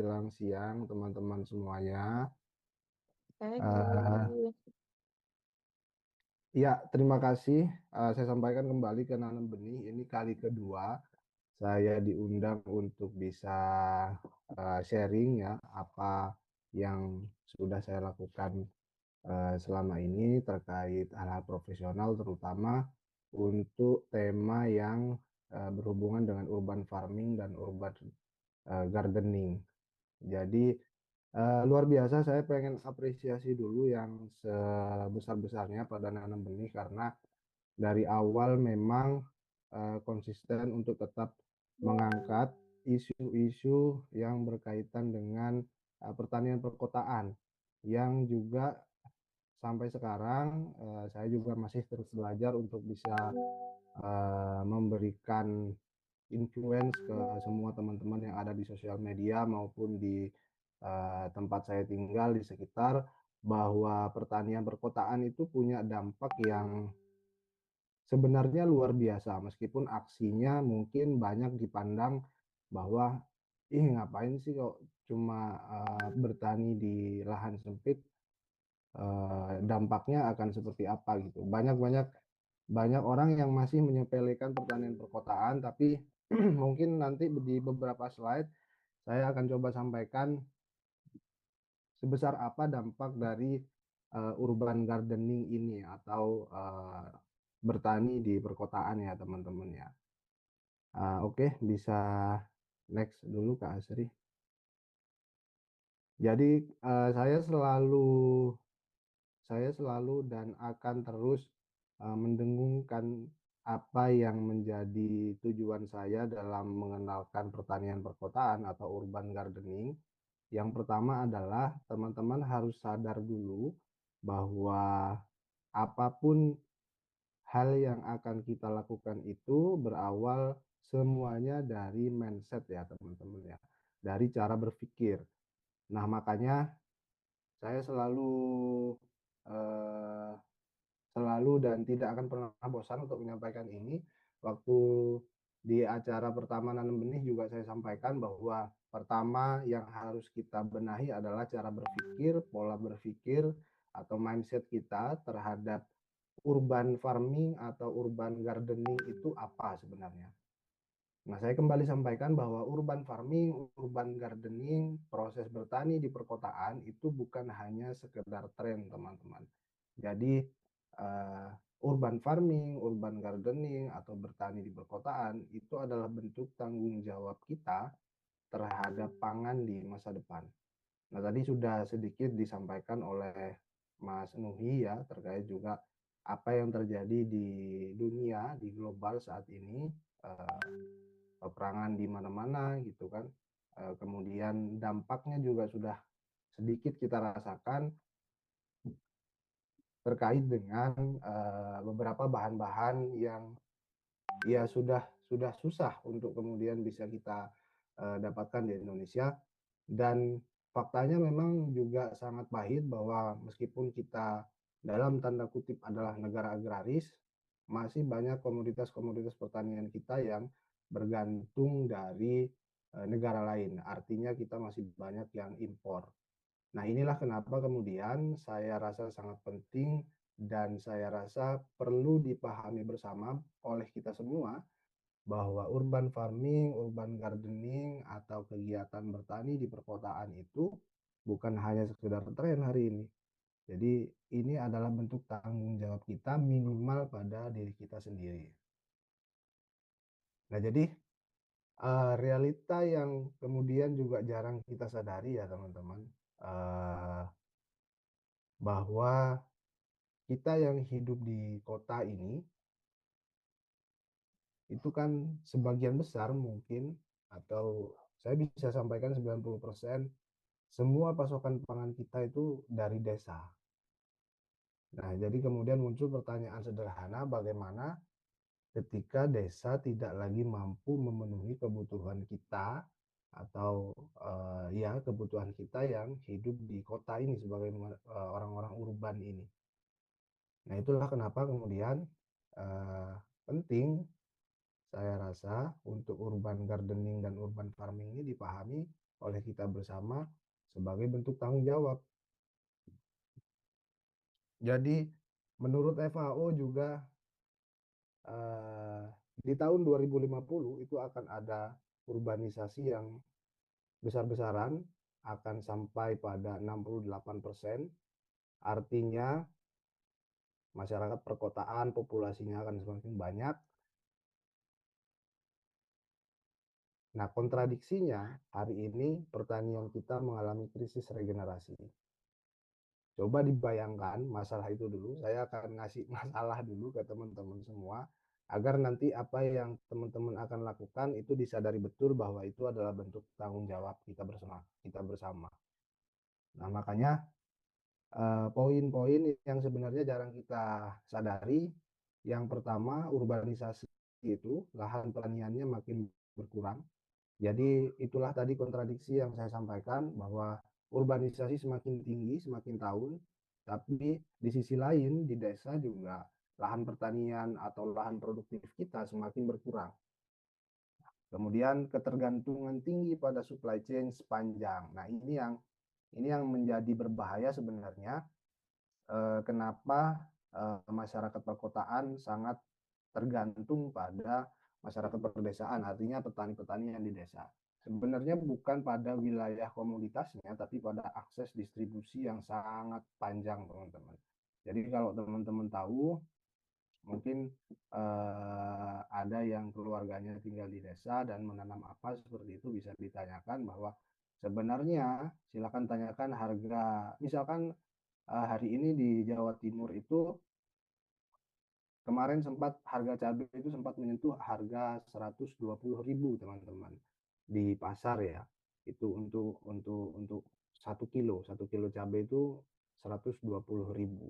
menjelang siang teman-teman semuanya. Eh, Pagi. ya, terima kasih. Saya sampaikan kembali ke Nanam Benih. Ini kali kedua saya diundang untuk bisa sharing ya apa yang sudah saya lakukan selama ini terkait hal-hal profesional, terutama untuk tema yang berhubungan dengan urban farming dan urban gardening. Jadi luar biasa, saya pengen apresiasi dulu yang sebesar-besarnya pada Nanam Benih karena dari awal memang konsisten untuk tetap mengangkat isu-isu yang berkaitan dengan pertanian perkotaan yang juga sampai sekarang saya juga masih terus belajar untuk bisa memberikan influence ke semua teman-teman yang ada di sosial media maupun di tempat saya tinggal di sekitar, bahwa pertanian perkotaan itu punya dampak yang sebenarnya luar biasa, meskipun aksinya mungkin banyak dipandang bahwa ih ngapain sih kok cuma bertani di lahan sempit, dampaknya akan seperti apa gitu. Banyak orang yang masih menyepelekan pertanian perkotaan, tapi mungkin nanti di beberapa slide saya akan coba sampaikan sebesar apa dampak dari urban gardening ini atau bertani di perkotaan ya teman-teman ya. Oke, bisa next dulu Kak Asri. Jadi saya selalu dan akan terus mendengungkan apa yang menjadi tujuan saya dalam mengenalkan pertanian perkotaan atau urban gardening. Yang pertama adalah teman-teman harus sadar dulu bahwa apapun hal yang akan kita lakukan itu berawal semuanya dari mindset ya teman-teman ya, dari cara berpikir. Nah, makanya saya eh, selalu dan tidak akan pernah bosan untuk menyampaikan ini. Waktu di acara pertama Nanam Benih juga saya sampaikan bahwa pertama yang harus kita benahi adalah cara berpikir, pola berpikir atau mindset kita terhadap urban farming atau urban gardening itu apa sebenarnya. Nah, saya kembali sampaikan bahwa urban farming, urban gardening, proses bertani di perkotaan itu bukan hanya sekedar tren, teman-teman. Jadi, urban farming, urban gardening, atau bertani di perkotaan itu adalah bentuk tanggung jawab kita terhadap pangan di masa depan. Nah, tadi sudah sedikit disampaikan oleh Mas Nuhi ya, terkait juga apa yang terjadi di dunia, di global saat ini, peperangan di mana-mana gitu kan. Kemudian dampaknya juga sudah sedikit kita rasakan terkait dengan beberapa bahan-bahan yang ya sudah susah untuk kemudian bisa kita dapatkan di Indonesia. Dan faktanya memang juga sangat pahit bahwa meskipun kita dalam tanda kutip adalah negara agraris, masih banyak komoditas-komoditas pertanian kita yang bergantung dari negara lain. Artinya kita masih banyak yang impor. Nah, inilah kenapa kemudian saya rasa sangat penting dan saya rasa perlu dipahami bersama oleh kita semua bahwa urban farming, urban gardening, atau kegiatan bertani di perkotaan itu bukan hanya sekedar tren hari ini. Jadi ini adalah bentuk tanggung jawab kita minimal pada diri kita sendiri. Nah, jadi realita yang kemudian juga jarang kita sadari ya teman-teman, eh, bahwa kita yang hidup di kota ini itu kan sebagian besar mungkin, atau saya bisa sampaikan 90% semua pasokan pangan kita itu dari desa. Nah, jadi kemudian muncul pertanyaan sederhana, bagaimana ketika desa tidak lagi mampu memenuhi kebutuhan kita atau ya kebutuhan kita yang hidup di kota ini sebagai orang-orang urban ini. Nah, itulah kenapa kemudian uh, penting saya rasa untuk urban gardening dan urban farming ini dipahami oleh kita bersama sebagai bentuk tanggung jawab. Jadi menurut FAO juga eh, di tahun 2050 itu akan ada urbanisasi yang besar-besaran, akan sampai pada 68%. Artinya masyarakat perkotaan populasinya akan semakin banyak. Nah, kontradiksinya hari ini pertanian kita mengalami krisis regenerasi. Coba dibayangkan masalah itu dulu. Saya akan ngasih masalah dulu ke teman-teman semua agar nanti apa yang teman-teman akan lakukan itu disadari betul bahwa itu adalah bentuk tanggung jawab kita bersama. Kita bersama. Nah, makanya poin-poin yang sebenarnya jarang kita sadari. Yang pertama, urbanisasi itu lahan pertaniannya makin berkurang. Jadi itulah tadi kontradiksi yang saya sampaikan bahwa urbanisasi semakin tinggi semakin tahun, tapi di sisi lain di desa juga lahan pertanian atau lahan produktif kita semakin berkurang. Kemudian ketergantungan tinggi pada supply chain sepanjang. Nah, ini yang menjadi berbahaya sebenarnya. Kenapa masyarakat perkotaan sangat tergantung pada masyarakat perdesaan, artinya petani-petani yang di desa. Sebenarnya bukan pada wilayah komoditasnya, tapi pada akses distribusi yang sangat panjang, teman-teman. Jadi kalau teman-teman tahu, mungkin ada yang keluarganya tinggal di desa dan menanam apa seperti itu, bisa ditanyakan bahwa sebenarnya silakan tanyakan harga, misalkan hari ini di Jawa Timur itu kemarin sempat harga cabai itu sempat menyentuh harga 120.000, teman-teman, di pasar ya. Itu untuk 1 kilo cabai itu 120.000.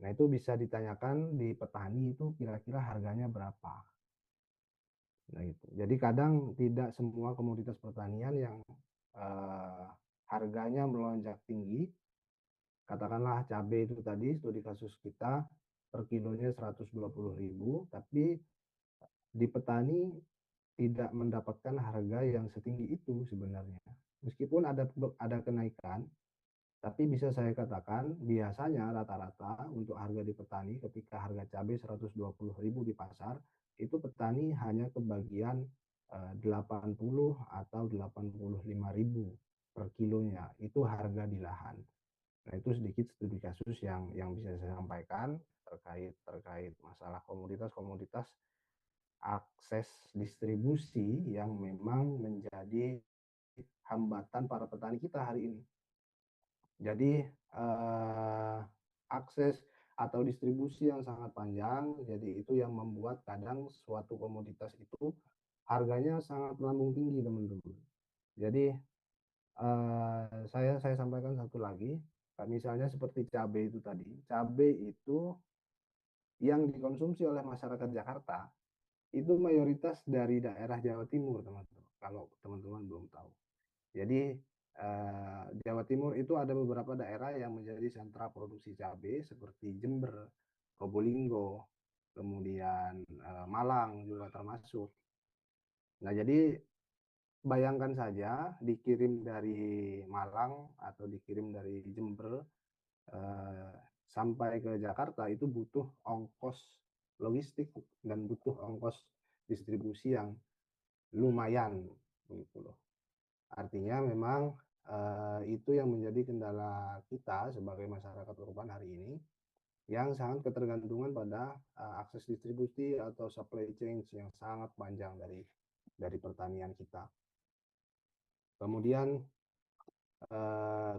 Nah, itu bisa ditanyakan di petani itu kira-kira harganya berapa. Nah, itu. Jadi kadang tidak semua komoditas pertanian yang eh, harganya melonjak tinggi. Katakanlah cabai itu tadi studi kasus kita per kilonya 120.000, tapi di petani tidak mendapatkan harga yang setinggi itu sebenarnya. Meskipun ada kenaikan, tapi bisa saya katakan biasanya rata-rata untuk harga di petani ketika harga cabai 120.000 di pasar, itu petani hanya kebagian 80 atau 85.000 per kilonya. Itu harga di lahan. Nah, itu sedikit studi kasus yang bisa saya sampaikan terkait terkait masalah komoditas-komoditas akses distribusi yang memang menjadi hambatan para petani kita hari ini. Jadi akses atau distribusi yang sangat panjang, jadi itu yang membuat kadang suatu komoditas itu harganya sangat melambung tinggi, teman-teman. Jadi saya sampaikan satu lagi, misalnya seperti cabai itu tadi. Cabai itu yang dikonsumsi oleh masyarakat Jakarta itu mayoritas dari daerah Jawa Timur, teman-teman. Kalau teman-teman belum tahu. Jadi Jawa Timur itu ada beberapa daerah yang menjadi sentra produksi cabai seperti Jember, Probolinggo, kemudian Malang juga termasuk. Nah, jadi bayangkan saja dikirim dari Malang atau dikirim dari Jember eh, sampai ke Jakarta itu butuh ongkos logistik dan butuh ongkos distribusi yang lumayan gitu loh. Artinya memang itu yang menjadi kendala kita sebagai masyarakat urban hari ini yang sangat ketergantungan pada akses distribusi atau supply chain yang sangat panjang dari pertanian kita. Kemudian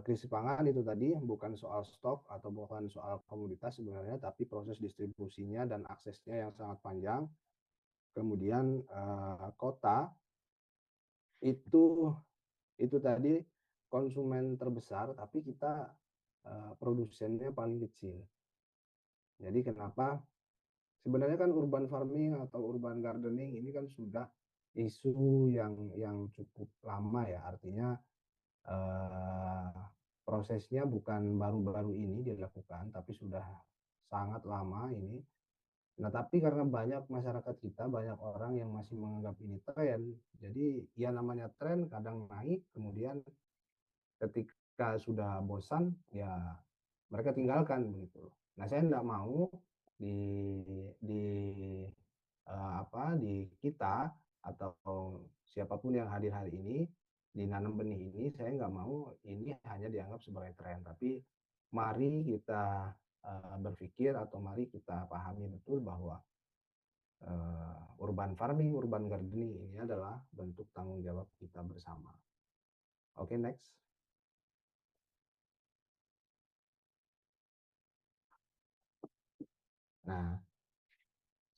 krisis pangan itu tadi bukan soal stok atau bukan soal komoditas sebenarnya, tapi proses distribusinya dan aksesnya yang sangat panjang. Kemudian kota itu tadi konsumen terbesar, tapi kita produsennya paling kecil. Jadi kenapa? Sebenarnya kan urban farming atau urban gardening ini kan sudah isu yang cukup lama ya. Artinya eh, prosesnya bukan baru-baru ini dilakukan, tapi sudah sangat lama ini. Nah, tapi karena banyak masyarakat kita, banyak orang yang masih menganggap ini tren, jadi ya namanya tren kadang naik, kemudian ketika sudah bosan, ya mereka tinggalkan begitu. Nah, saya nggak mau di di di kita atau siapapun yang hadir hari ini di nanam benih ini, saya nggak mau ini hanya dianggap sebagai tren, tapi mari kita berpikir atau mari kita pahami betul bahwa urban farming, urban gardening ini adalah bentuk tanggung jawab kita bersama. Oke, next. Nah,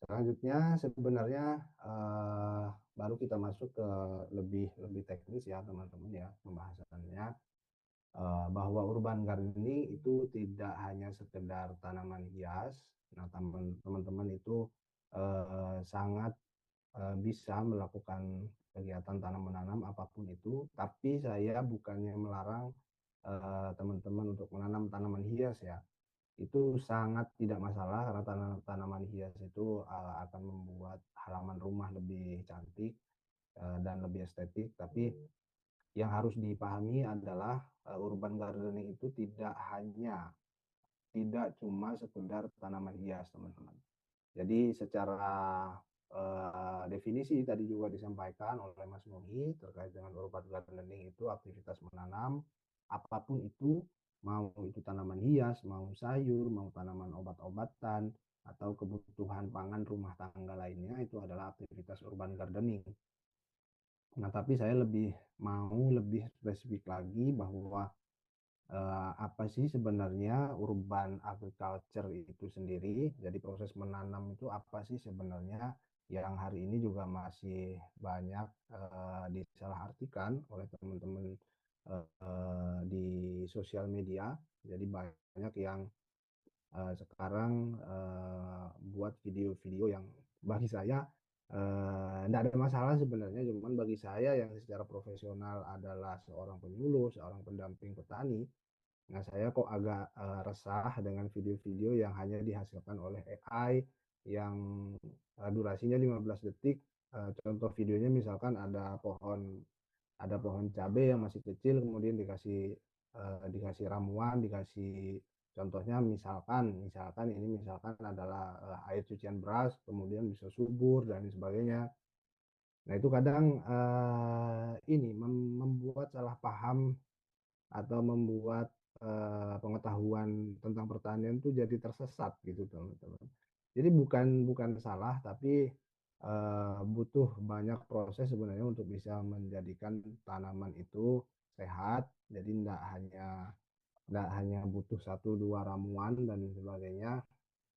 selanjutnya sebenarnya baru kita masuk ke lebih lebih teknis ya teman-teman ya pembahasannya, bahwa urban gardening itu tidak hanya sekedar tanaman hias. Nah, teman-teman itu sangat bisa melakukan kegiatan tanam menanam apapun itu, tapi saya bukannya melarang teman-teman untuk menanam tanaman hias ya. Itu sangat tidak masalah karena tanaman hias itu akan membuat halaman rumah lebih cantik dan lebih estetik. Tapi yang harus dipahami adalah urban gardening itu tidak cuma sekedar tanaman hias, teman-teman. Jadi secara definisi tadi juga disampaikan oleh Mas Nuhi terkait dengan urban gardening itu aktivitas menanam apapun itu, mau itu tanaman hias, mau sayur, mau tanaman obat-obatan, atau kebutuhan pangan rumah tangga lainnya itu adalah aktivitas urban gardening. Nah, tapi saya lebih spesifik lagi bahwa apa sih sebenarnya urban agriculture itu sendiri. Jadi proses menanam itu apa sih sebenarnya yang hari ini juga masih banyak disalahartikan oleh teman-teman di sosial media. Jadi banyak yang sekarang buat video-video yang bagi saya tidak ada masalah sebenarnya, cuman bagi saya yang secara profesional adalah seorang penyuluh, seorang pendamping petani. Nah, saya kok agak resah dengan video-video yang hanya dihasilkan oleh AI yang durasinya 15 detik. Contoh videonya misalkan ada pohon cabai yang masih kecil, kemudian dikasih ramuan, dikasih contohnya misalkan adalah air cucian beras, kemudian bisa subur dan sebagainya. Nah, itu kadang ini membuat salah paham atau membuat pengetahuan tentang pertanian itu jadi tersesat gitu teman-teman. Jadi bukan bukan salah, tapi butuh banyak proses sebenarnya untuk bisa menjadikan tanaman itu sehat. Jadi tidak hanya butuh satu dua ramuan dan sebagainya.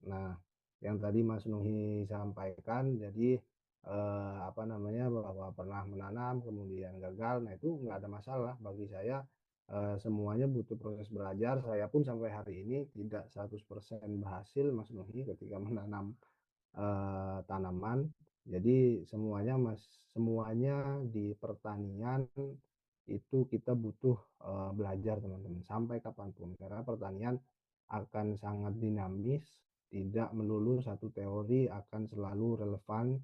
Nah, yang tadi Mas Nuhi sampaikan, jadi bahwa pernah menanam kemudian gagal, nah itu nggak ada masalah bagi saya. Semuanya butuh proses belajar. Saya pun sampai hari ini tidak 100% berhasil, Mas Nuhi, ketika menanam tanaman. Jadi semuanya di pertanian itu kita butuh belajar teman-teman sampai kapanpun karena pertanian akan sangat dinamis, tidak melulu satu teori akan selalu relevan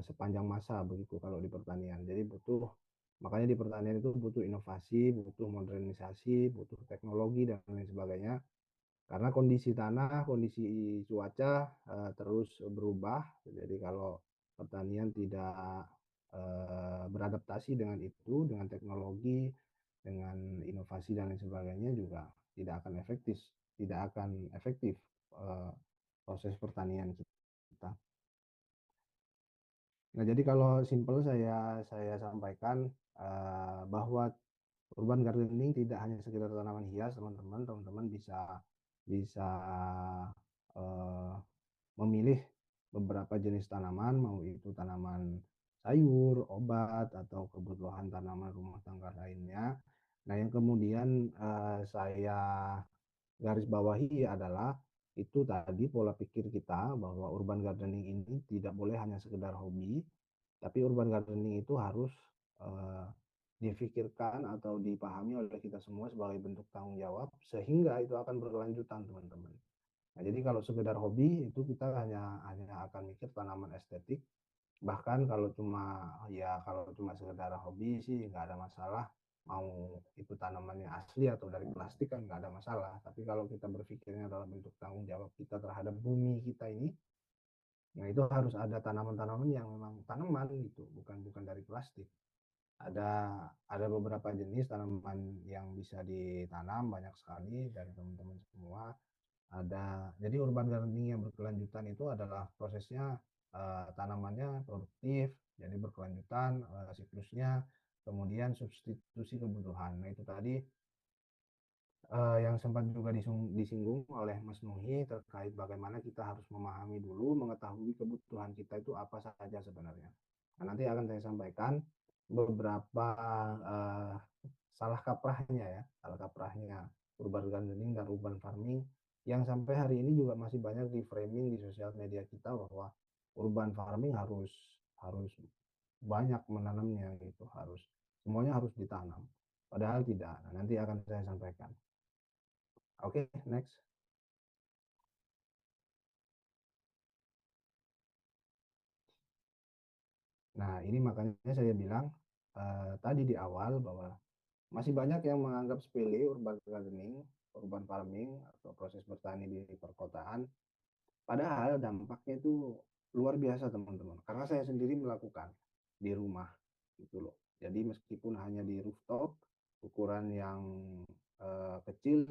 sepanjang masa begitu kalau di pertanian. Jadi makanya di pertanian itu butuh inovasi, butuh modernisasi, butuh teknologi dan lain sebagainya. Karena kondisi tanah, kondisi cuaca terus berubah. Jadi kalau pertanian tidak beradaptasi dengan itu, dengan teknologi, dengan inovasi dan lain sebagainya juga tidak akan efektif eh, proses pertanian kita. Nah, jadi kalau simpel saya sampaikan bahwa urban gardening tidak hanya sekedar tanaman hias, teman-teman. Teman-teman bisa bisa eh, memilih beberapa jenis tanaman, mau itu tanaman sayur, obat, atau kebutuhan tanaman rumah tangga lainnya. Nah, yang kemudian saya garis bawahi adalah itu tadi pola pikir kita bahwa urban gardening ini tidak boleh hanya sekedar hobi, tapi urban gardening itu harus eh, difikirkan atau dipahami oleh kita semua sebagai bentuk tanggung jawab sehingga itu akan berkelanjutan, teman-teman. Nah, jadi kalau sekedar hobi itu kita hanya hanya akan mikir tanaman estetik. Bahkan kalau cuma sekedar hobi sih nggak ada masalah. Mau itu tanamannya asli atau dari plastik kan nggak ada masalah. Tapi kalau kita berpikirnya dalam bentuk tanggung jawab kita terhadap bumi kita ini, nah itu harus ada tanaman-tanaman yang memang tanaman gitu, bukan bukan dari plastik. Ada ada beberapa jenis tanaman yang bisa ditanam banyak sekali dari teman-teman semua. Jadi urban gardening yang berkelanjutan itu adalah prosesnya, tanamannya produktif, jadi berkelanjutan, siklusnya, kemudian substitusi kebutuhan. Nah itu tadi, yang sempat juga disinggung oleh Mas Nuhi terkait bagaimana kita harus memahami dulu, mengetahui kebutuhan kita itu apa saja sebenarnya. Nah, nanti akan saya sampaikan beberapa, eee, salah kaprahnya urban gardening dan urban farming yang sampai hari ini juga masih banyak di-framing di sosial media kita bahwa urban farming harus harus banyak menanamnya gitu, semuanya harus ditanam. Padahal tidak. Nah, nanti akan saya sampaikan. Oke, next. Nah, ini makanya saya bilang, tadi di awal bahwa masih banyak yang menganggap sepele urban gardening, urban farming, atau proses bertani di perkotaan. Padahal dampaknya itu luar biasa teman-teman. Karena saya sendiri melakukan di rumah gitu loh. Jadi meskipun hanya di rooftop, ukuran yang kecil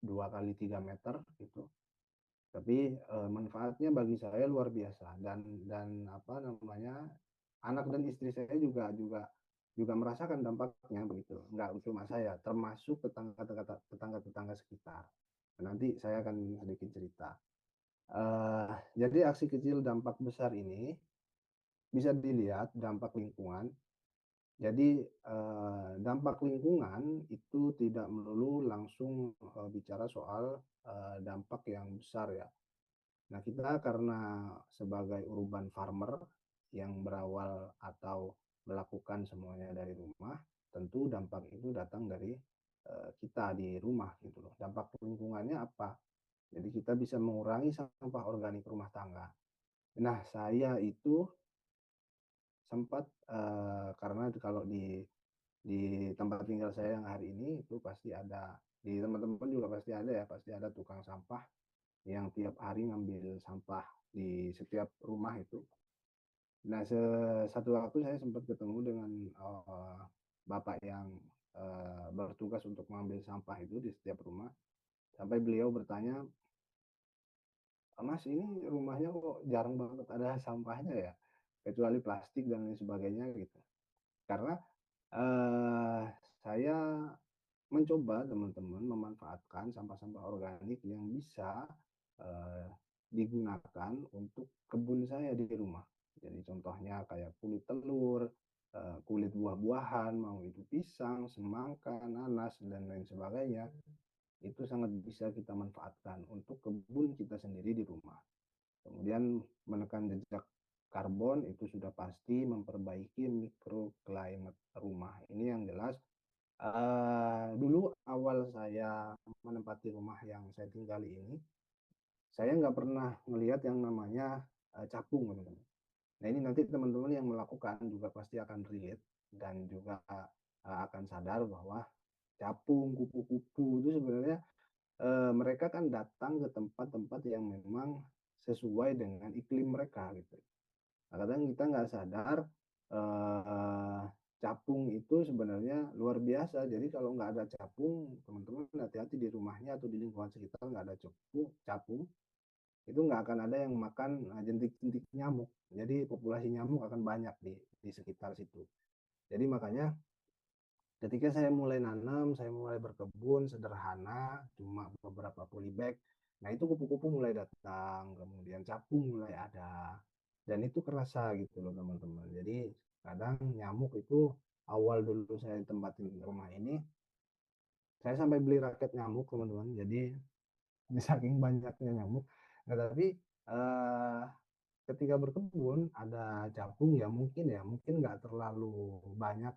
2 kali 3 meter gitu, tapi manfaatnya bagi saya luar biasa dan apa namanya, anak dan istri saya juga juga juga merasakan dampaknya begitu. Enggak cuma saya, termasuk tetangga-tetangga sekitar. Nanti saya akan sedikit cerita. Jadi aksi kecil dampak besar ini bisa dilihat dampak lingkungan. Jadi, dampak lingkungan itu tidak melulu langsung, bicara soal, dampak yang besar ya. Nah, kita karena sebagai urban farmer yang berawal atau melakukan semuanya dari rumah, tentu dampak itu datang dari, kita di rumah gitu loh. Dampak lingkungannya apa? Jadi kita bisa mengurangi sampah organik rumah tangga. Nah, saya itu sempat, karena kalau di tempat tinggal saya yang hari ini itu pasti ada, di teman-teman juga pasti ada ya, pasti ada tukang sampah yang tiap hari ngambil sampah di setiap rumah itu. Nah, satu waktu saya sempat ketemu dengan, bapak yang, bertugas untuk mengambil sampah itu di setiap rumah, sampai beliau bertanya, "Mas, ini rumahnya kok jarang banget ada sampahnya ya? Kecuali plastik dan lain sebagainya," gitu. Karena, eee, saya mencoba teman-teman memanfaatkan sampah-sampah organik yang bisa, eee, digunakan untuk kebun saya di rumah. Jadi contohnya kayak kulit telur, kulit buah-buahan, mau itu pisang, semangka, nanas, dan lain sebagainya, itu sangat bisa kita manfaatkan untuk kebun kita sendiri di rumah. Kemudian menekan jejak karbon itu sudah pasti memperbaiki mikroklimat rumah. Ini yang jelas. Dulu awal saya menempati rumah yang saya tinggali ini, saya nggak pernah melihat yang namanya, capung, teman-teman. Nah, ini nanti teman-teman yang melakukan juga pasti akan relate dan juga, akan sadar bahwa capung, kupu-kupu itu sebenarnya, mereka kan datang ke tempat-tempat yang memang sesuai dengan iklim mereka gitu. Nah, kadang kita nggak sadar, eee, capung itu sebenarnya luar biasa. Jadi kalau nggak ada capung, teman-teman hati-hati di rumahnya atau di lingkungan sekitar nggak ada capung, itu nggak akan ada yang makan, jentik-jentik nyamuk. Jadi populasi nyamuk akan banyak di sekitar situ. Jadi makanya ketika saya mulai nanam, saya mulai berkebun sederhana, cuma beberapa polybag. Nah, itu kupu-kupu mulai datang, kemudian capung mulai ada. Dan itu kerasa gitu loh teman-teman. Jadi kadang nyamuk itu awal dulu saya tempatin rumah ini, saya sampai beli raket nyamuk teman-teman. Jadi saking banyaknya nyamuk. Nah, tapi eh, ketika berkebun ada capung ya mungkin nggak terlalu banyak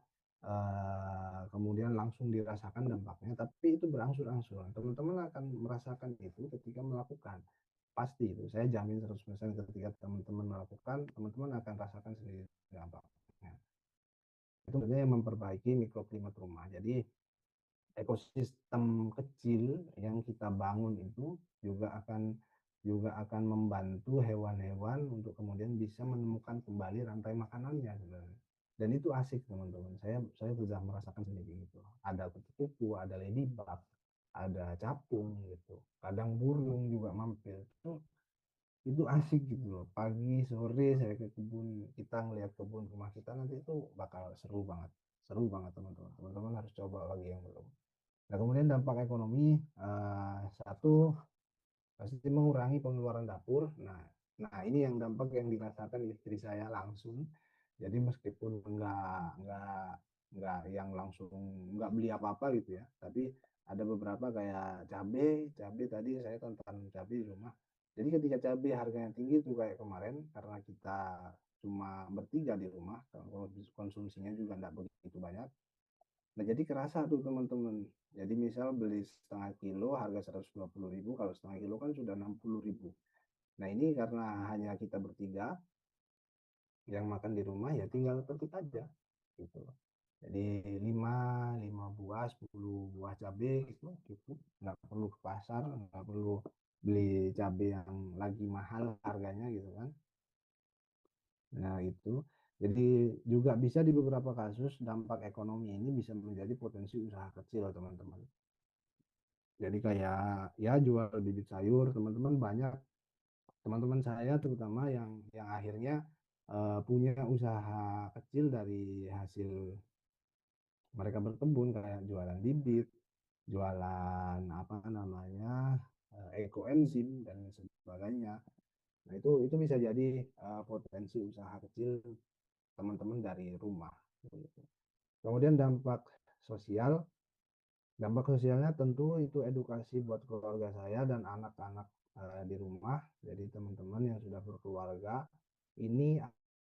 kemudian langsung dirasakan dampaknya, tapi itu berangsur-angsur. Teman-teman akan merasakan itu ketika melakukan. Pasti itu, saya jamin 100% ketika teman-teman melakukan, teman-teman akan rasakan sendiri dampaknya. Itu sebenarnya yang memperbaiki mikroklimat rumah. Jadi ekosistem kecil yang kita bangun itu juga akan membantu hewan-hewan untuk kemudian bisa menemukan kembali rantai makanannya sebenarnya. Dan itu asik teman-teman. Saya sudah merasakan sendiri gitu. Ada kupu-kupu, ada ladybug, ada capung gitu. Kadang burung juga mampir. Itu asik gitu loh. Pagi sore saya ke kebun, kita ngelihat kebun rumah kita nanti itu bakal seru banget. Seru banget teman-teman. Teman-teman harus coba bagi yang belum. Nah, kemudian dampak ekonomi, satu pasti mengurangi pengeluaran dapur. Nah ini yang dampak yang dirasakan istri saya langsung. Jadi meskipun nggak yang langsung nggak beli apa-apa gitu ya, tapi ada beberapa kayak cabai, cabai tadi saya tonton cabai di rumah. Jadi ketika cabai harganya tinggi tuh kayak kemarin karena kita cuma bertiga di rumah, konsumsinya juga nggak begitu banyak. Nah, jadi kerasa tuh teman-teman. Jadi misal beli setengah kilo harga 120.000, kalau setengah kilo kan sudah 60.000. Nah, ini karena hanya kita bertiga yang makan di rumah ya tinggal petik aja gitu. Jadi 5 buah, 10 buah cabai itu cukup. Nggak perlu ke pasar, nggak perlu beli cabai yang lagi mahal harganya gitu kan. Nah, itu. Jadi juga bisa di beberapa kasus dampak ekonomi ini bisa menjadi potensi usaha kecil, teman-teman. Jadi kayak ya jual bibit sayur, teman-teman banyak teman-teman saya terutama yang akhirnya punya usaha kecil dari hasil mereka berkebun kayak jualan bibit, jualan apa namanya ekoenzim dan sebagainya. Nah, itu bisa jadi potensi usaha kecil teman-teman dari rumah. Kemudian sosial dampak sosialnya tentu itu edukasi buat keluarga saya dan anak-anak di rumah. Jadi teman-teman yang sudah berkeluarga ini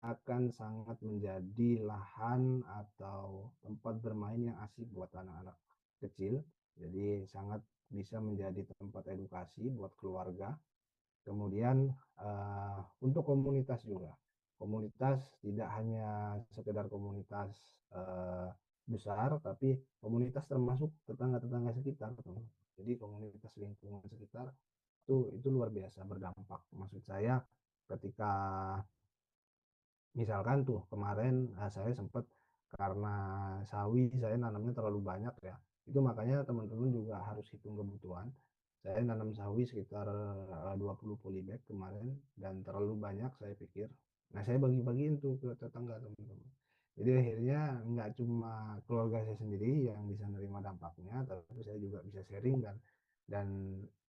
akan sangat menjadi lahan atau tempat bermain yang asik buat anak-anak kecil. Jadi sangat bisa menjadi tempat edukasi buat keluarga. Kemudian untuk komunitas juga. Komunitas tidak hanya sekedar komunitas uh, besar, tapi komunitas termasuk tetangga-tetangga sekitar. Jadi komunitas lingkungan sekitar itu luar biasa berdampak. Maksud saya ketika misalkan tuh kemarin saya sempat karena sawi saya nanamnya terlalu banyak ya. Itu makanya teman-teman juga harus hitung kebutuhan. Saya nanam sawi sekitar 20 polybag kemarin dan terlalu banyak saya pikir. Nah, saya bagi-bagiin tuh ke tetangga teman-teman. Jadi akhirnya nggak cuma keluarga saya sendiri yang bisa menerima dampaknya, tapi saya juga bisa sharing dan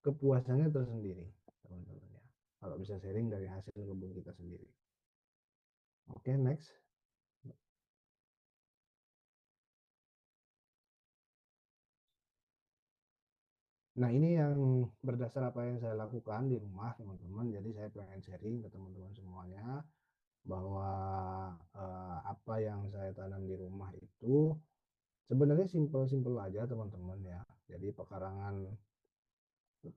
kepuasannya tersendiri teman-teman ya. Kalau bisa sharing dari hasil kebun kita sendiri. Oke, next. Nah, ini yang berdasar apa yang saya lakukan di rumah, teman-teman. Jadi saya pengen sharing ke teman-teman semuanya bahwa apa yang saya tanam di rumah itu sebenarnya simpel-simpel aja, teman-teman ya. Jadi pekarangan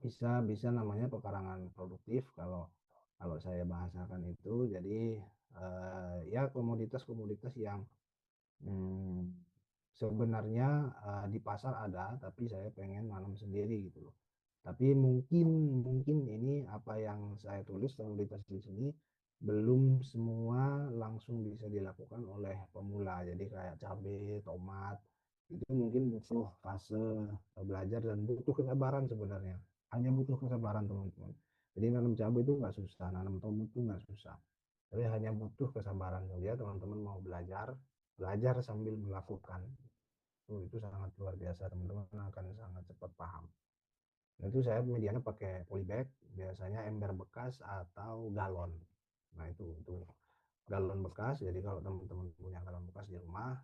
bisa bisa namanya pekarangan produktif kalau kalau saya bahasakan itu. Jadi ya komoditas-komoditas yang Hmm, sebenarnya di pasar ada, tapi saya pengen nanam sendiri gitu loh. Tapi mungkin mungkin ini apa yang saya tulis komoditas di sini belum semua langsung bisa dilakukan oleh pemula. Jadi kayak cabai, tomat, itu mungkin butuh fase belajar dan butuh kesabaran sebenarnya. Hanya butuh kesabaran teman-teman. Jadi nanam cabai itu nggak susah, nanam tomat itu nggak susah. Tapi hanya butuh kesabaran saja teman-teman mau belajar, belajar sambil melakukan. Itu sangat luar biasa, teman-teman akan sangat cepat paham. Nah, itu saya medianya pakai polybag, biasanya ember bekas atau galon. Nah, itu galon bekas. Jadi kalau teman-teman punya galon bekas di rumah,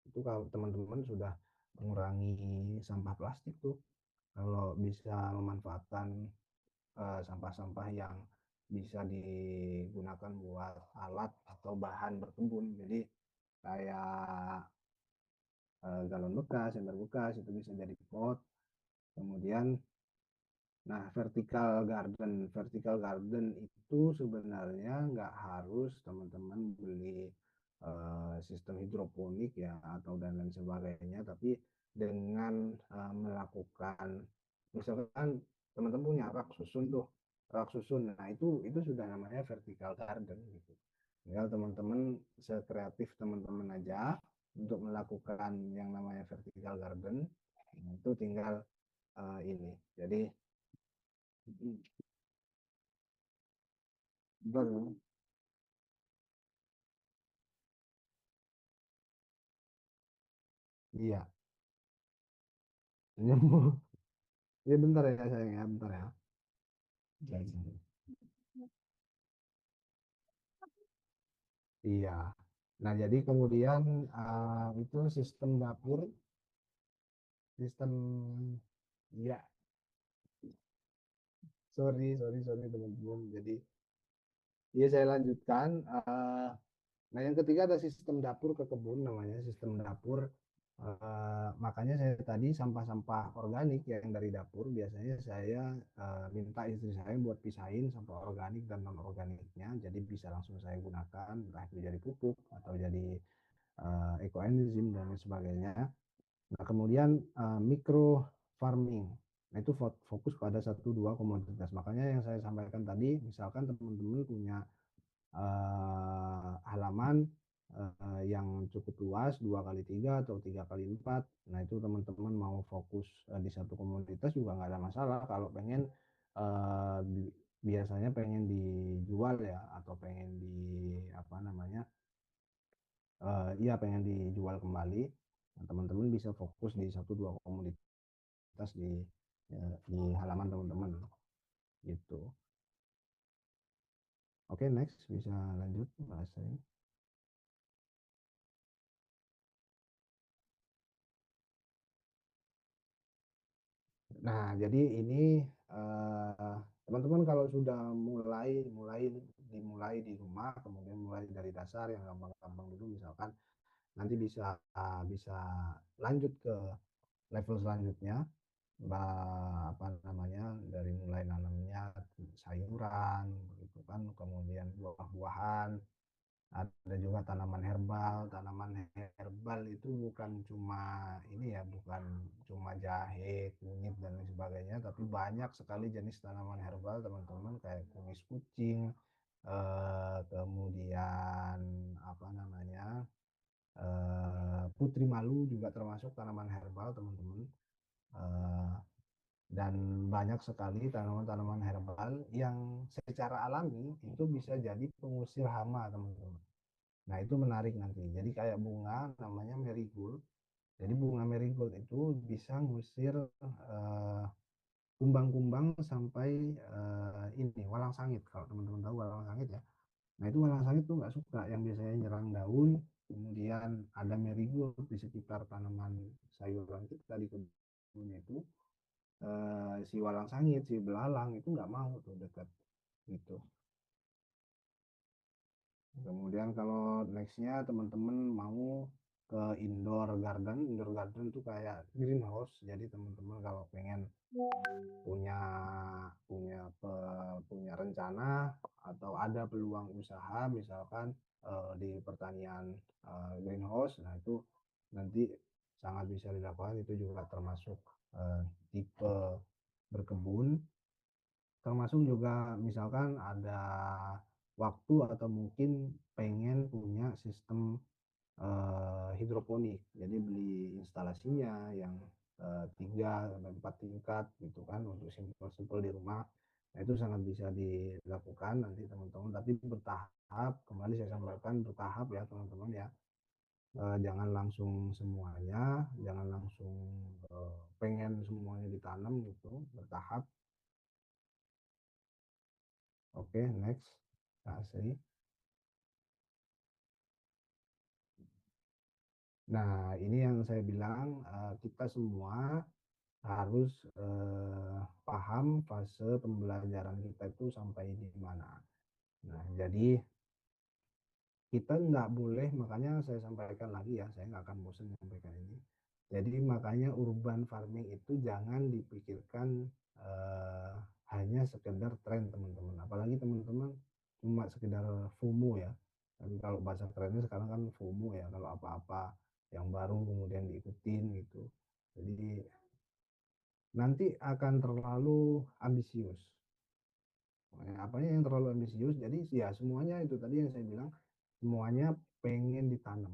itu kalau teman-teman sudah mengurangi sampah plastik tuh, kalau bisa memanfaatkan sampah-sampah yang bisa digunakan buat alat atau bahan berkebun. Jadi kayak galon bekas, ember bekas, itu bisa jadi pot. Kemudian, nah, vertical garden itu sebenarnya nggak harus teman-teman beli sistem hidroponik ya atau dan lain sebagainya, tapi dengan melakukan, misalkan teman-teman punya rak susun tuh, rak susun, nah itu sudah namanya vertical garden gitu. Tinggal teman-teman sekreatif teman-teman aja untuk melakukan yang namanya vertical garden. Nah, itu tinggal ini. Jadi betul, iya. Ya bentar ya sayang ya, bentar ya. Iya. Nah, jadi kemudian itu sistem dapur, sistem, ya, sorry teman-teman. Jadi, ya saya lanjutkan. Nah, yang ketiga ada sistem dapur ke kebun, namanya sistem dapur. Makanya saya tadi sampah-sampah organik yang dari dapur biasanya saya minta istri saya buat pisahin sampah organik dan non organiknya, jadi bisa langsung saya gunakan, entah itu jadi pupuk atau jadi ekoenzim dan lain sebagainya. Nah, kemudian micro farming. Nah, itu fokus pada satu dua komoditas. Makanya yang saya sampaikan tadi, misalkan teman-teman punya halaman yang cukup luas, 2 kali 3 atau 3 kali 4. Nah, itu teman-teman mau fokus di satu komoditas juga nggak ada masalah. Kalau pengen eh, biasanya pengen dijual ya, atau pengen di apa namanya, iya pengen dijual kembali. Nah, teman-teman bisa fokus di satu dua komoditas di halaman teman-teman gitu. Oke, next bisa lanjut bahasanya. Nah, jadi ini teman-teman kalau sudah mulai mulai dimulai di rumah, kemudian mulai dari dasar yang gampang-gampang dulu, misalkan nanti bisa bisa lanjut ke level selanjutnya, apa namanya, dari mulai nanamnya sayuran gitu kan, kemudian buah-buahan, ada juga tanaman herbal. Tanaman herbal itu bukan cuma ini ya, bukan cuma jahe, kunyit dan lain sebagainya, tapi banyak sekali jenis tanaman herbal teman-teman, kayak kumis kucing, kemudian apa namanya, putri malu juga termasuk tanaman herbal teman-teman. Eh, dan banyak sekali tanaman-tanaman herbal yang secara alami itu bisa jadi pengusir hama teman-teman. Nah, itu menarik nanti. Jadi kayak bunga namanya marigold. Jadi bunga marigold itu bisa ngusir kumbang-kumbang sampai ini walang sangit. Kalau teman-teman tahu walang sangit ya. Nah, itu walang sangit tuh nggak suka yang biasanya nyerang daun. Kemudian ada marigold di sekitar tanaman sayuran kita di kebun itu. Si walang sangit, si belalang itu nggak mau tuh dekat gitu. Kemudian kalau nextnya teman-teman mau ke indoor garden tuh kayak greenhouse. Jadi teman-teman kalau pengen punya punya punya rencana atau ada peluang usaha, misalkan di pertanian greenhouse, nah itu nanti sangat bisa dilakukan. Itu juga termasuk tipe berkebun, termasuk juga misalkan ada waktu atau mungkin pengen punya sistem hidroponik, jadi beli instalasinya yang 3 sampai 4 tingkat gitu kan, untuk simpel-simpel di rumah. Nah, itu sangat bisa dilakukan nanti teman-teman, tapi bertahap. Kembali saya sampaikan, bertahap ya teman-teman ya. Jangan langsung semuanya, jangan langsung pengen semuanya ditanam gitu, bertahap. Oke, next Kak Asri. Nah, ini yang saya bilang, kita semua harus paham fase pembelajaran kita itu sampai di mana. Nah, jadi kita nggak boleh, makanya saya sampaikan lagi ya, saya nggak akan bosan menyampaikan ini. Jadi makanya urban farming itu jangan dipikirkan eh, hanya sekedar tren teman-teman. Apalagi teman-teman cuma sekedar FOMO ya. Dan kalau bahasa kerennya sekarang kan FOMO ya, kalau apa-apa yang baru kemudian diikutin gitu. Jadi nanti akan terlalu ambisius. Apanya yang terlalu ambisius, jadi ya semuanya itu tadi yang saya bilang, semuanya pengen ditanam.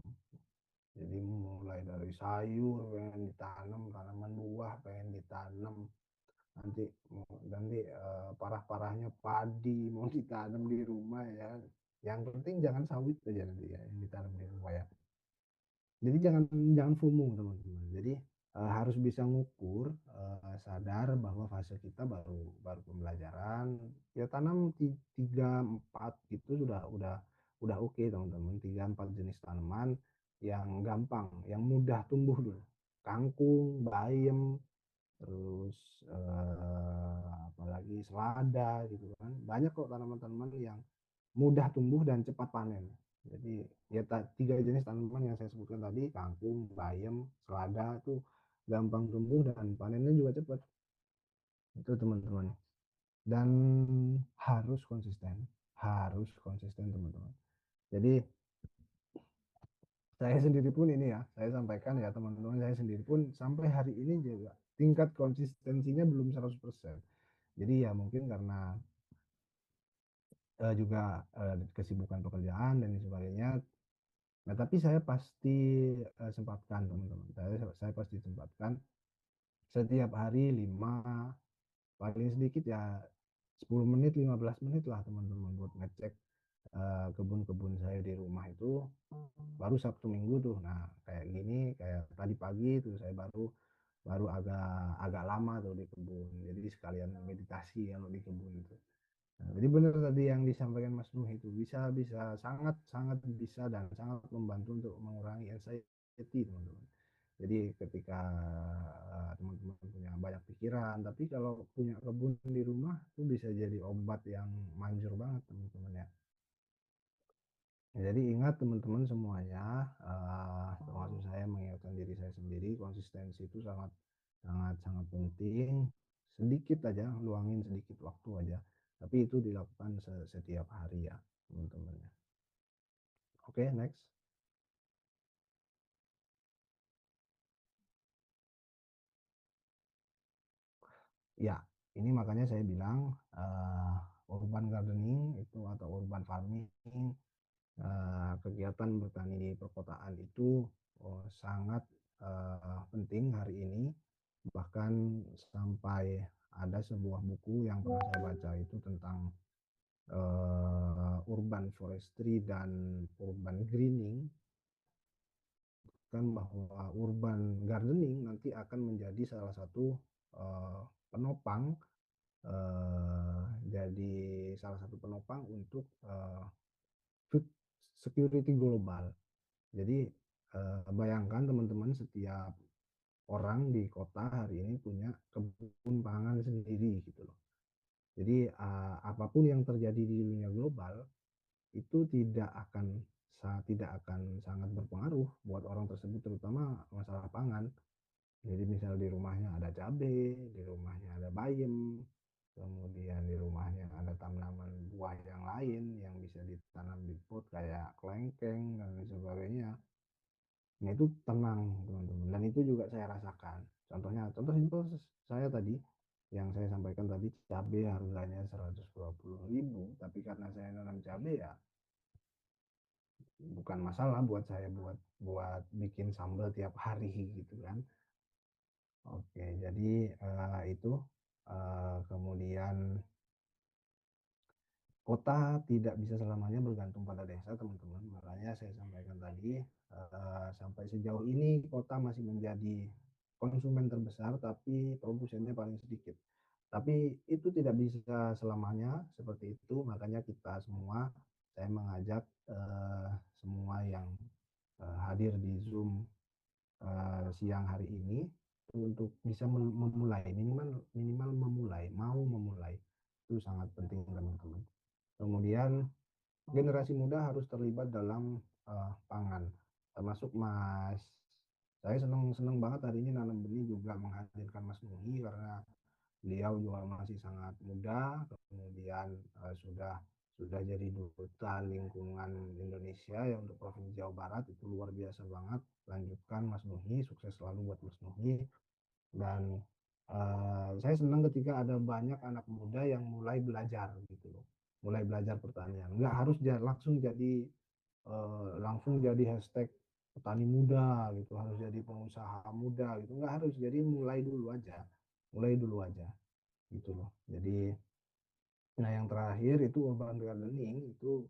Jadi mulai dari sayur pengen ditanam, tanaman buah pengen ditanam, nanti nanti parah-parahnya padi mau ditanam di rumah ya. Yang penting jangan sawit aja nanti ya yang ditanam di rumah ya. Jadi jangan jangan FOMO teman-teman. Jadi harus bisa ngukur, sadar bahwa fase kita baru baru pembelajaran. Ya tanam 3 4 gitu udah oke teman-teman. 3 4 jenis tanaman yang gampang, yang mudah tumbuh dulu. Kangkung, bayam, terus apalagi selada gitu kan. Banyak kok tanaman-tanaman yang mudah tumbuh dan cepat panen. Jadi ya 3 jenis tanaman yang saya sebutkan tadi, kangkung, bayam, selada itu gampang tumbuh dan panennya juga cepat. Itu teman-teman. Dan harus konsisten teman-teman. Jadi saya sendiri pun ini ya, saya sampaikan ya teman-teman, saya sendiri pun sampai hari ini juga tingkat konsistensinya belum 100%. Jadi ya mungkin karena juga kesibukan pekerjaan dan sebagainya. Nah, tapi saya pasti sempatkan teman-teman. Saya pasti sempatkan setiap hari 5, paling sedikit ya 10 menit, 15 menit lah teman-teman buat ngecek kebun-kebun saya di rumah itu. Baru Sabtu Minggu tuh. Nah, kayak gini, kayak tadi pagi tuh saya baru baru agak agak lama tuh di kebun. Jadi sekalian meditasi kalau di kebun itu. Nah, jadi benar tadi yang disampaikan Mas Nuh itu bisa bisa sangat sangat bisa dan sangat membantu untuk mengurangi anxiety teman-teman. Jadi ketika teman-teman punya banyak pikiran, tapi kalau punya kebun di rumah itu bisa jadi obat yang manjur banget teman-teman ya. Jadi ingat teman-teman semuanya, termasuk saya mengingatkan diri saya sendiri, konsistensi itu sangat sangat sangat penting. Sedikit aja, luangin sedikit waktu aja. Tapi itu dilakukan setiap hari ya, teman-teman ya. Oke, next. Ya, ini makanya saya bilang urban gardening itu atau urban farming, kegiatan bertani di perkotaan itu sangat penting hari ini. Bahkan sampai ada sebuah buku yang pernah saya baca itu tentang urban forestry dan urban greening, kan bahwa urban gardening nanti akan menjadi salah satu penopang, eh, jadi salah satu penopang untuk food security global. Jadi bayangkan teman-teman, setiap orang di kota hari ini punya kebun pangan sendiri gitu loh. Jadi apapun yang terjadi di dunia global itu tidak akan sangat berpengaruh buat orang tersebut, terutama masalah pangan. Jadi misal di rumahnya ada cabai, di rumahnya ada bayam, kemudian di rumahnya ada tanaman buah yang lain yang bisa ditanam di pot kayak kelengkeng dan sebagainya. Nah itu tenang teman-teman, dan itu juga saya rasakan. Contoh simpel saya tadi, yang saya sampaikan tadi, cabai harganya 120.000, tapi karena saya nanam cabai ya bukan masalah buat saya buat buat bikin sambal tiap hari gitu kan. Oke, jadi itu kemudian kota tidak bisa selamanya bergantung pada desa teman-teman. Makanya saya sampaikan tadi, sampai sejauh ini kota masih menjadi konsumen terbesar tapi produsennya paling sedikit. Tapi itu tidak bisa selamanya seperti itu. Makanya kita semua, saya mengajak semua yang hadir di Zoom siang hari ini untuk bisa memulai, minimal minimal memulai, mau memulai itu sangat penting teman-teman. Kemudian generasi muda harus terlibat dalam pangan, termasuk Mas. Saya seneng seneng banget hari ini nanam benih juga menghadirkan Mas Nuhi karena beliau juga masih sangat muda, kemudian sudah jadi duta lingkungan Indonesia ya untuk Provinsi Jawa Barat, itu luar biasa banget. Lanjutkan Mas Nuhi, sukses selalu buat Mas Nuhi. Dan saya senang ketika ada banyak anak muda yang mulai belajar gitu loh, mulai belajar pertanian. Nggak harus langsung jadi hashtag petani muda gitu, harus jadi pengusaha muda gitu, nggak harus. Jadi mulai dulu aja gitu loh. Jadi, nah yang terakhir itu urban gardening itu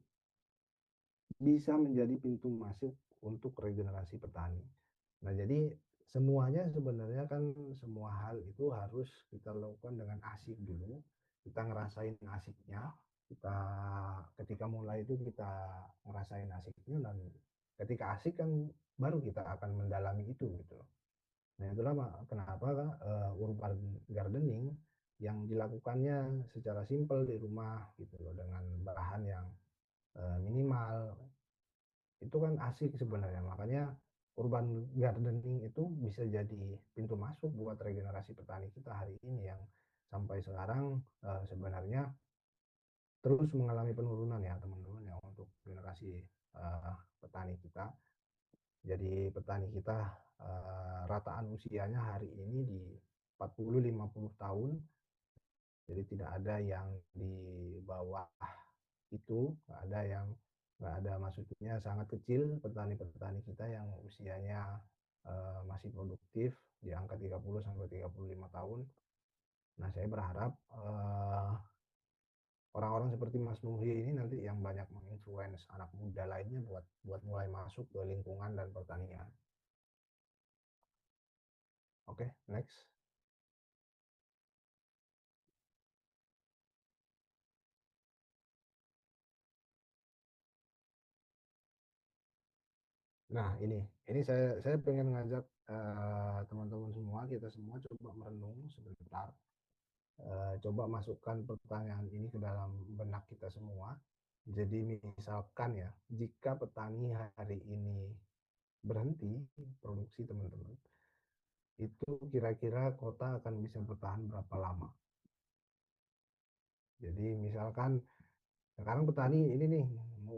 bisa menjadi pintu masuk untuk regenerasi petani. Nah, jadi semuanya sebenarnya kan semua hal itu harus kita lakukan dengan asik dulu. Kita ngerasain asiknya. Kita ketika mulai itu kita ngerasain asiknya, dan ketika asik kan baru kita akan mendalami itu gitu loh. Nah, itulah kenapa urban gardening yang dilakukannya secara simpel di rumah gitu loh, dengan bahan yang minimal, itu kan asik sebenarnya. Makanya urban gardening itu bisa jadi pintu masuk buat regenerasi petani kita hari ini yang sampai sekarang sebenarnya terus mengalami penurunan ya teman-teman ya, untuk generasi petani kita. Jadi petani kita rataan usianya hari ini di 40-50 tahun. Jadi tidak ada yang di bawah itu, nggak ada, maksudnya sangat kecil petani-petani kita yang usianya masih produktif di angka 30 sampai 35 tahun. Nah, saya berharap orang-orang seperti Mas Nuhi ini nanti yang banyak menginfluence anak muda lainnya buat buat mulai masuk ke lingkungan dan pertanian. Oke, next. Nah, ini saya pengen ngajak teman-teman semua, kita semua coba merenung sebentar. Coba masukkan pertanyaan ini ke dalam benak kita semua. Jadi misalkan ya, jika petani hari ini berhenti produksi teman-teman, itu kira-kira kota akan bisa bertahan berapa lama? Jadi misalkan sekarang petani ini nih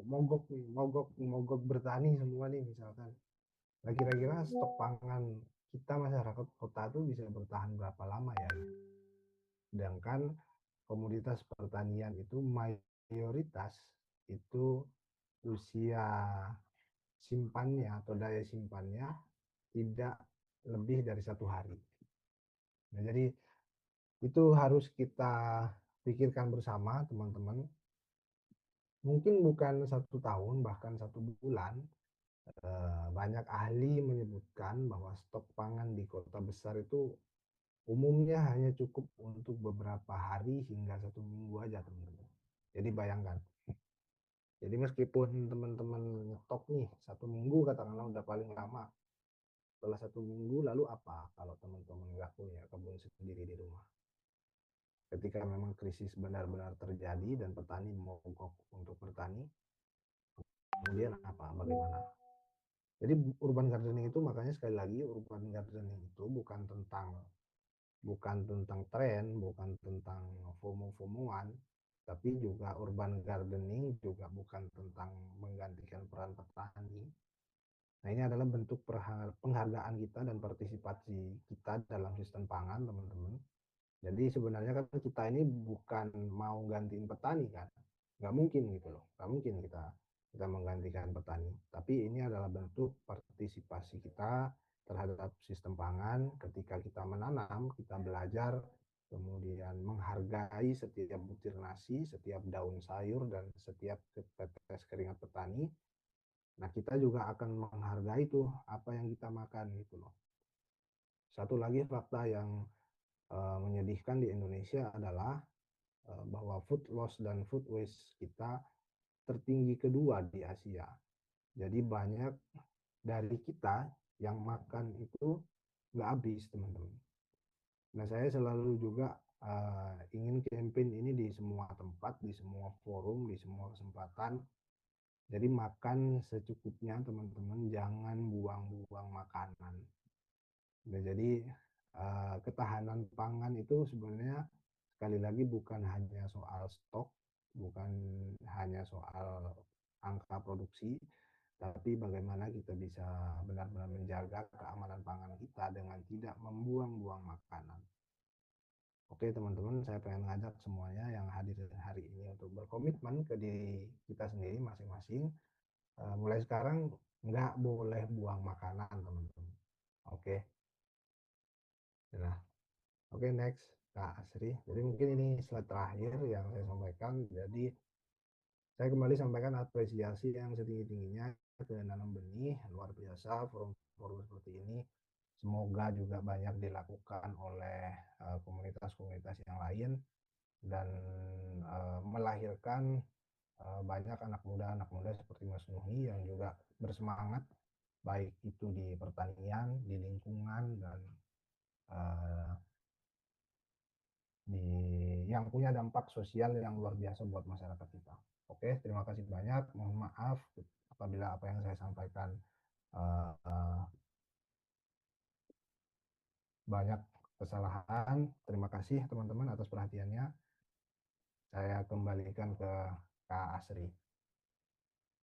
mogok nih, mogok bertani semua nih misalkan. Nah, kira-kira stok pangan kita masyarakat kota tuh bisa bertahan berapa lama ya? Sedangkan komoditas pertanian itu mayoritas itu usia simpannya atau daya simpannya tidak lebih dari 1 hari. Nah, jadi itu harus kita pikirkan bersama teman-teman. Mungkin bukan 1 tahun, bahkan 1 bulan. Banyak ahli menyebutkan bahwa stok pangan di kota besar itu umumnya hanya cukup untuk beberapa hari hingga 1 minggu aja teman-teman. Jadi bayangkan. Jadi meskipun teman-teman nyetok nih 1 minggu katakanlah udah paling lama. Setelah 1 minggu lalu apa kalau teman-teman nggak punya kebun sendiri di rumah? Ketika memang krisis benar-benar terjadi dan petani mogok untuk bertani, kemudian apa? Bagaimana? Jadi urban gardening itu, makanya sekali lagi urban gardening itu bukan tentang tren, bukan tentang FOMO-FOMOan, tapi juga urban gardening juga bukan tentang menggantikan peran petani. Nah, ini adalah bentuk penghargaan kita dan partisipasi kita dalam sistem pangan, teman-teman. Jadi sebenarnya kan kita ini bukan mau gantiin petani kan, nggak mungkin gitu loh, nggak mungkin kita kita menggantikan petani. Tapi ini adalah bentuk partisipasi kita terhadap sistem pangan. Ketika kita menanam, kita belajar, kemudian menghargai setiap butir nasi, setiap daun sayur, dan setiap tetes keringat petani. Nah, kita juga akan menghargai tuh apa yang kita makan gitu loh. Satu lagi fakta yang menyedihkan di Indonesia adalah bahwa food loss dan food waste kita tertinggi kedua di Asia. Jadi banyak dari kita yang makan itu nggak habis, teman-teman. Nah, saya selalu juga ingin campaign ini di semua tempat, di semua forum, di semua kesempatan. Jadi makan secukupnya teman-teman, jangan buang-buang makanan. Nah, jadi, ketahanan pangan itu sebenarnya sekali lagi bukan hanya soal stok, bukan hanya soal angka produksi, tapi bagaimana kita bisa benar-benar menjaga keamanan pangan kita dengan tidak membuang-buang makanan. Oke teman-teman, saya pengen ngajak semuanya yang hadir hari ini untuk berkomitmen ke diri kita sendiri masing-masing. Mulai sekarang nggak boleh buang makanan teman-teman. Oke, nah oke next Kak Asri. Jadi mungkin ini slide terakhir yang saya sampaikan. Jadi saya kembali sampaikan apresiasi yang setinggi-tingginya ke Nanam Benih, luar biasa forum-forum seperti ini. Semoga juga banyak dilakukan oleh komunitas-komunitas yang lain dan melahirkan banyak anak muda seperti Mas Nuhi yang juga bersemangat baik itu di pertanian, di lingkungan dan uh, di yang punya dampak sosial yang luar biasa buat masyarakat kita. Oke, terima kasih banyak. Mohon maaf apabila apa yang saya sampaikan uh, banyak kesalahan. Terima kasih teman-teman atas perhatiannya. Saya kembalikan ke Kak Asri.